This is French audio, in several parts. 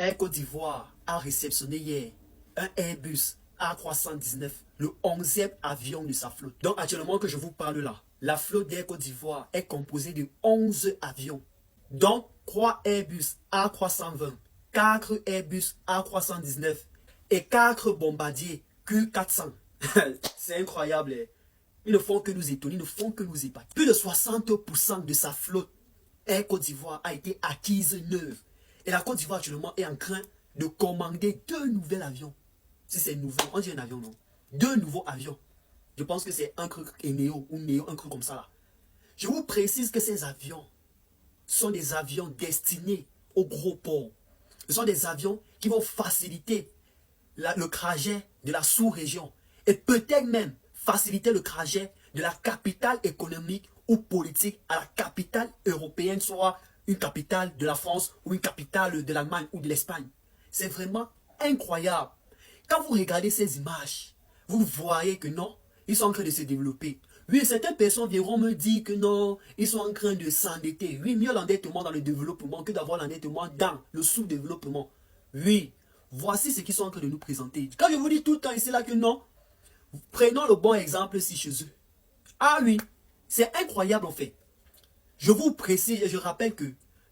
Air Côte d'Ivoire a réceptionné hier un Airbus A319, le 11e avion de sa flotte. Donc actuellement que je vous parle là, la flotte d'Air Côte d'Ivoire est composée de 11 avions, dont 3 Airbus A320, 4 Airbus A319 et 4 bombardiers Q400. C'est incroyable. Ils ne font que nous étonner, ils ne font que nous épater. Plus de 60% de sa flotte Air Côte d'Ivoire a été acquise neuve. Et la Côte d'Ivoire actuellement est en train de commander 2 nouveaux avions. Si c'est nouveau, on dit un avion, non? 2 nouveaux avions. Je pense que c'est un truc Néo ou Néo, un truc comme ça là. Je vous précise que ces avions sont des avions destinés aux gros ports. Ce sont des avions qui vont faciliter le trajet de la sous-région et peut-être même faciliter le trajet de la capitale économique ou politique à la capitale européenne, soit une capitale de la France ou une capitale de l'Allemagne ou de l'Espagne. C'est vraiment incroyable. Quand vous regardez ces images, vous voyez que non, ils sont en train de se développer. Oui, certaines personnes viendront me dire que non, ils sont en train de s'endetter. Oui, mieux l'endettement dans le développement que d'avoir l'endettement dans le sous-développement. Oui, voici ce qu'ils sont en train de nous présenter. Quand je vous dis tout le temps ici là que non, prenons le bon exemple ici chez eux. Ah oui, c'est incroyable en fait. Je vous précise et je rappelle que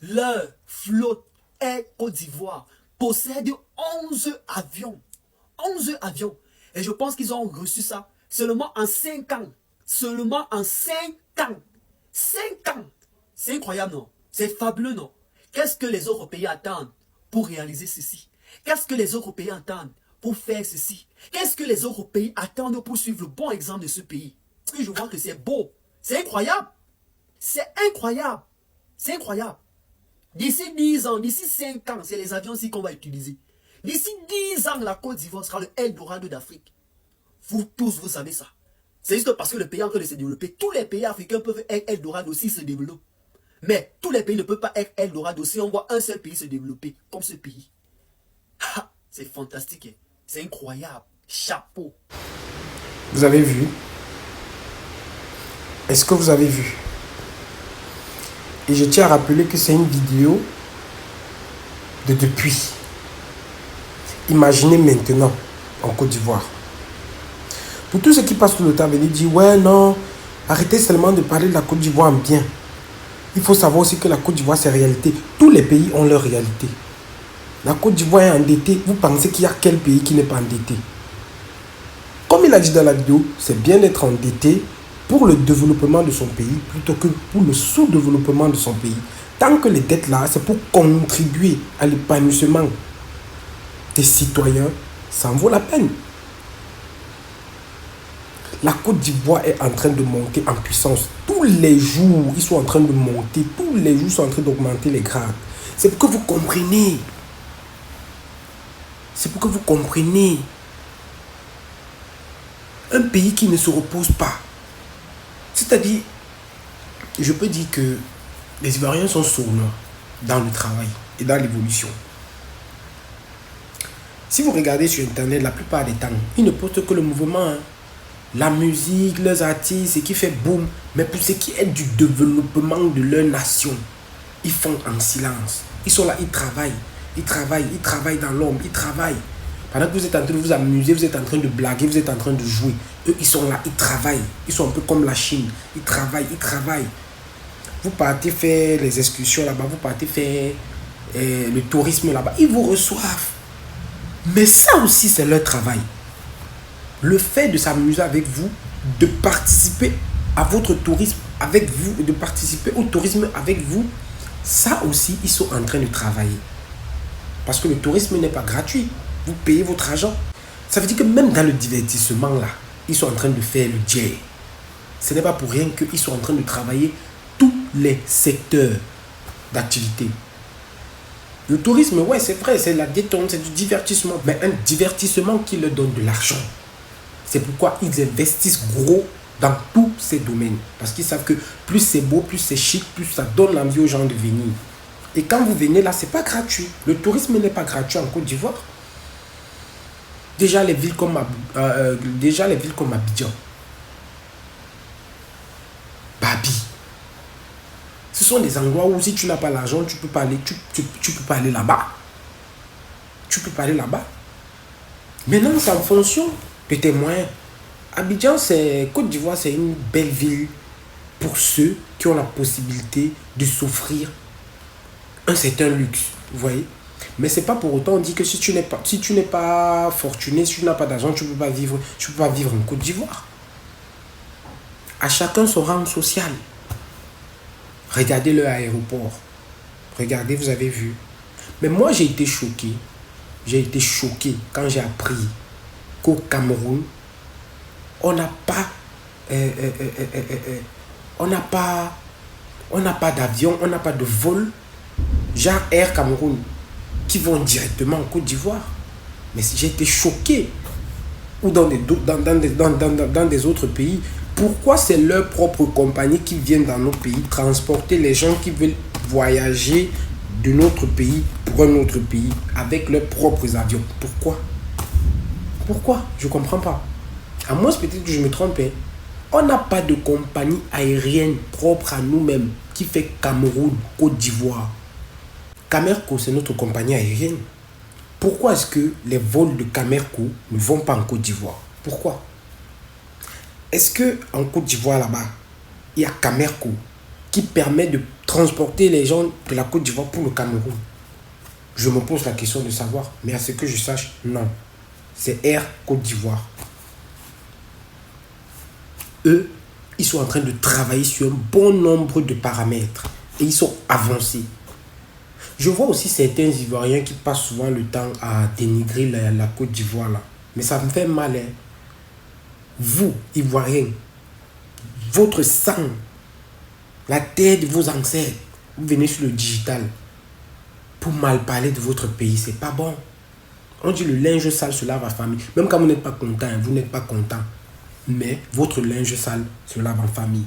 leur flotte Air Côte d'Ivoire possède 11 avions. 11 avions. Et je pense qu'ils ont reçu ça seulement en 5 ans. Seulement en 5 ans. 5 ans. C'est incroyable, non? C'est fabuleux, non? Qu'est-ce que les Européens attendent pour réaliser ceci? Qu'est-ce que les Européens attendent pour faire ceci? Qu'est-ce que les Européens attendent pour suivre le bon exemple de ce pays? Parce que je vois que c'est beau. C'est incroyable. C'est incroyable. C'est incroyable. D'ici 10 ans, d'ici 5 ans, c'est les avions-ci qu'on va utiliser. D'ici 10 ans, la Côte d'Ivoire sera le Eldorado d'Afrique. Vous tous, vous savez ça. C'est juste parce que le pays est en train de se développer. Tous les pays africains peuvent être Eldorado s'ils se développent. Mais tous les pays ne peuvent pas être Eldorado si on voit un seul pays se développer, comme ce pays. C'est fantastique. Hein? C'est incroyable. Chapeau. Vous avez vu? Est-ce que vous avez vu? Et je tiens à rappeler que c'est une vidéo de depuis. Imaginez maintenant en Côte d'Ivoire. Pour tous ceux qui passent tout le temps à venir dire ouais non, arrêtez seulement de parler de la Côte d'Ivoire en bien. Il faut savoir aussi que la Côte d'Ivoire c'est réalité. Tous les pays ont leur réalité. La Côte d'Ivoire est endettée. Vous pensez qu'il y a quel pays qui n'est pas endetté? Comme il a dit dans la vidéo, c'est bien d'être endetté pour le développement de son pays plutôt que pour le sous-développement de son pays. Tant que les dettes là, c'est pour contribuer à l'épanouissement des citoyens, ça en vaut la peine. La Côte d'Ivoire est en train de monter en puissance. Tous les jours, ils sont en train de monter. Tous les jours, ils sont en train d'augmenter les grades. C'est pour que vous compreniez. C'est pour que vous compreniez. Un pays qui ne se repose pas. C'est-à-dire, je peux dire que les Ivoiriens sont sournois dans le travail et dans l'évolution. Si vous regardez sur Internet, la plupart des temps, ils ne postent que le mouvement, hein. La musique, leurs artistes, ce qui fait boum. Mais pour ce qui est du développement de leur nation, ils font en silence. Ils sont là, ils travaillent. Ils travaillent dans l'ombre, ils travaillent. Pendant que vous êtes en train de vous amuser, vous êtes en train de blaguer, vous êtes en train de jouer. Eux, ils sont là, ils travaillent. Ils sont un peu comme la Chine. Ils travaillent. Vous partez faire les excursions là-bas, vous partez faire le tourisme là-bas. Ils vous reçoivent. Mais ça aussi, c'est leur travail. Le fait de s'amuser avec vous, de participer à votre tourisme avec vous, de participer au tourisme avec vous, ça aussi, ils sont en train de travailler. Parce que le tourisme n'est pas gratuit. Vous payez votre argent. Ça veut dire que même dans le divertissement, là, ils sont en train de faire le jet. Ce n'est pas pour rien qu'ils sont en train de travailler tous les secteurs d'activité. Le tourisme, ouais, c'est vrai, c'est la détente, c'est du divertissement. Mais un divertissement qui leur donne de l'argent. C'est pourquoi ils investissent gros dans tous ces domaines. Parce qu'ils savent que plus c'est beau, plus c'est chic, plus ça donne l'envie aux gens de venir. Et quand vous venez là, c'est pas gratuit. Le tourisme n'est pas gratuit en Côte d'Ivoire. Déjà les villes comme Abidjan, Babi. Ce sont des endroits où si tu n'as pas l'argent, tu peux pas aller, tu peux pas aller là-bas. tu peux parler là-bas. Maintenant, c'est en fonction de tes moyens. Abidjan, Côte d'Ivoire, c'est une belle ville pour ceux qui ont la possibilité de s'offrir un certain luxe, vous voyez. Mais c'est pas pour autant on dit que si tu n'es pas fortuné, si tu n'as pas d'argent, tu peux pas vivre en Côte d'Ivoire. À chacun son rang social. Regardez le aéroport. Regardez, vous avez vu. Mais moi, j'ai été choqué. J'ai été choqué quand j'ai appris qu'au Cameroun, on n'a pas d'avion, on n'a pas de vol, genre Air Cameroun, qui vont directement en Côte d'Ivoire. Mais j'ai été choqué. Ou dans des autres pays. Pourquoi c'est leur propre compagnie qui viennent dans nos pays transporter les gens qui veulent voyager de notre pays pour un autre pays avec leurs propres avions? Pourquoi? Je ne comprends pas. À moins peut-être que je me trompe. On n'a pas de compagnie aérienne propre à nous-mêmes qui fait Cameroun, Côte d'Ivoire. Camerco, c'est notre compagnie aérienne. Pourquoi est-ce que les vols de Camerco ne vont pas en Côte d'Ivoire? Pourquoi? Est-ce qu'en Côte d'Ivoire, là-bas, il y a Camerco qui permet de transporter les gens de la Côte d'Ivoire pour le Cameroun? Je me pose la question de savoir, mais à ce que je sache, non. C'est Air Côte d'Ivoire. Eux, ils sont en train de travailler sur un bon nombre de paramètres et ils sont avancés. Je vois aussi certains Ivoiriens qui passent souvent le temps à dénigrer la Côte d'Ivoire là. Mais ça me fait mal. Vous, Ivoiriens, votre sang, la terre de vos ancêtres, vous venez sur le digital pour mal parler de votre pays. C'est pas bon. On dit le linge sale se lave en famille. Même quand vous n'êtes pas content, vous n'êtes pas content. Mais votre linge sale se lave en famille.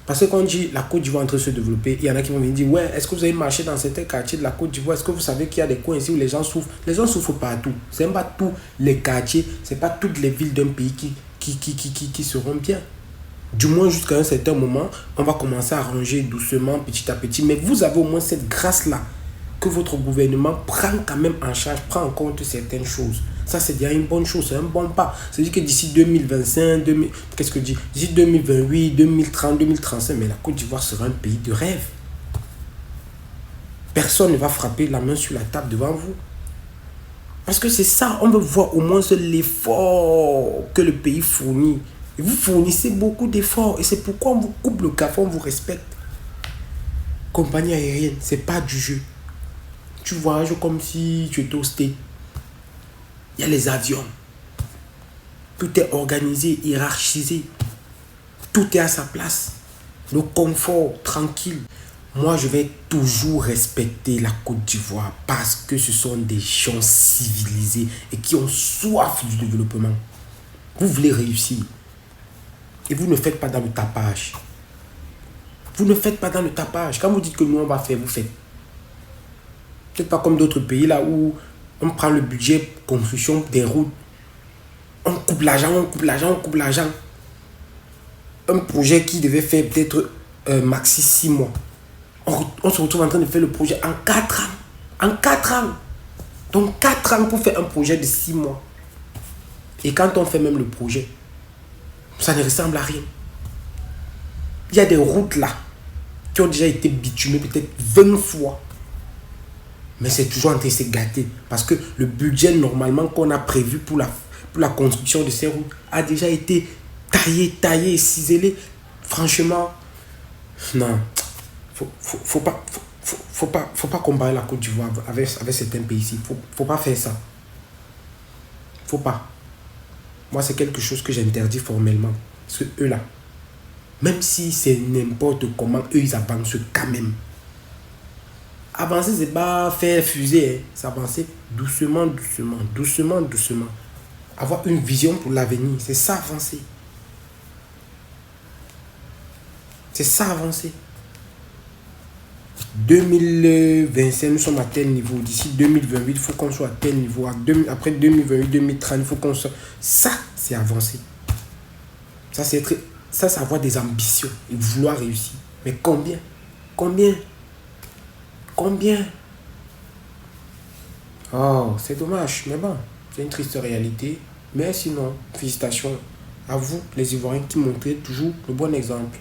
Parce que quand on dit la Côte d'Ivoire est en train de se développer, il y en a qui vont venir dire ouais, est-ce que vous avez marché dans certains quartiers de la Côte d'Ivoire? Est-ce que vous savez qu'il y a des coins ici où les gens souffrent? Les gens souffrent partout. Ce n'est pas tous les quartiers, ce n'est pas toutes les villes d'un pays qui seront bien. Du moins jusqu'à un certain moment, on va commencer à ranger doucement, petit à petit. Mais vous avez au moins cette grâce-là que votre gouvernement prend quand même en charge, prend en compte certaines choses. Ça, c'est déjà une bonne chose, c'est un bon pas. C'est-à-dire que d'ici 2025, d'ici 2028, 2030, 2035, mais la Côte d'Ivoire sera un pays de rêve. Personne ne va frapper la main sur la table devant vous. Parce que c'est ça, on veut voir au moins l'effort que le pays fournit. Et vous fournissez beaucoup d'efforts. Et c'est pourquoi on vous coupe le café, on vous respecte. Compagnie aérienne, c'est pas du jeu. Tu voyages comme si tu étais au States. Il y a les avions. Tout est organisé, hiérarchisé. Tout est à sa place. Le confort, tranquille. Moi, je vais toujours respecter la Côte d'Ivoire parce que ce sont des gens civilisés et qui ont soif du développement. Vous voulez réussir. Et vous ne faites pas dans le tapage. Vous ne faites pas dans le tapage. Quand vous dites que nous, on va faire, vous faites. C'est pas comme d'autres pays là où on prend le budget construction des routes. On coupe l'argent, on coupe l'argent, on coupe l'argent. Un projet qui devait faire peut-être maxi 6 mois. On se retrouve en train de faire le projet en 4 ans. En 4 ans. Donc 4 ans pour faire un projet de 6 mois. Et quand on fait même le projet, ça ne ressemble à rien. Il y a des routes là qui ont déjà été bitumées peut-être 20 fois. Mais c'est toujours en train de se gâter. Parce que le budget normalement qu'on a prévu pour la construction de ces routes a déjà été taillé, ciselé. Franchement, non. Faut pas comparer la Côte d'Ivoire avec certains pays ici. Faut pas faire ça. Faut pas. Moi, c'est quelque chose que j'interdis formellement. Parce que eux là, même si c'est n'importe comment, eux ils avancent quand même. Avancer, c'est pas faire fusée. Hein. C'est avancer doucement. Avoir une vision pour l'avenir. C'est ça avancer. C'est ça avancer. 2025, nous sommes à tel niveau. D'ici 2028, il faut qu'on soit à tel niveau. Après 2028, 2030, il faut qu'on soit... Ça, c'est avancer. Ça, c'est avoir des ambitions et vouloir réussir. Mais combien? Oh, c'est dommage, mais bon, c'est une triste réalité. Mais sinon, félicitations à vous, les Ivoiriens, qui montrez toujours le bon exemple.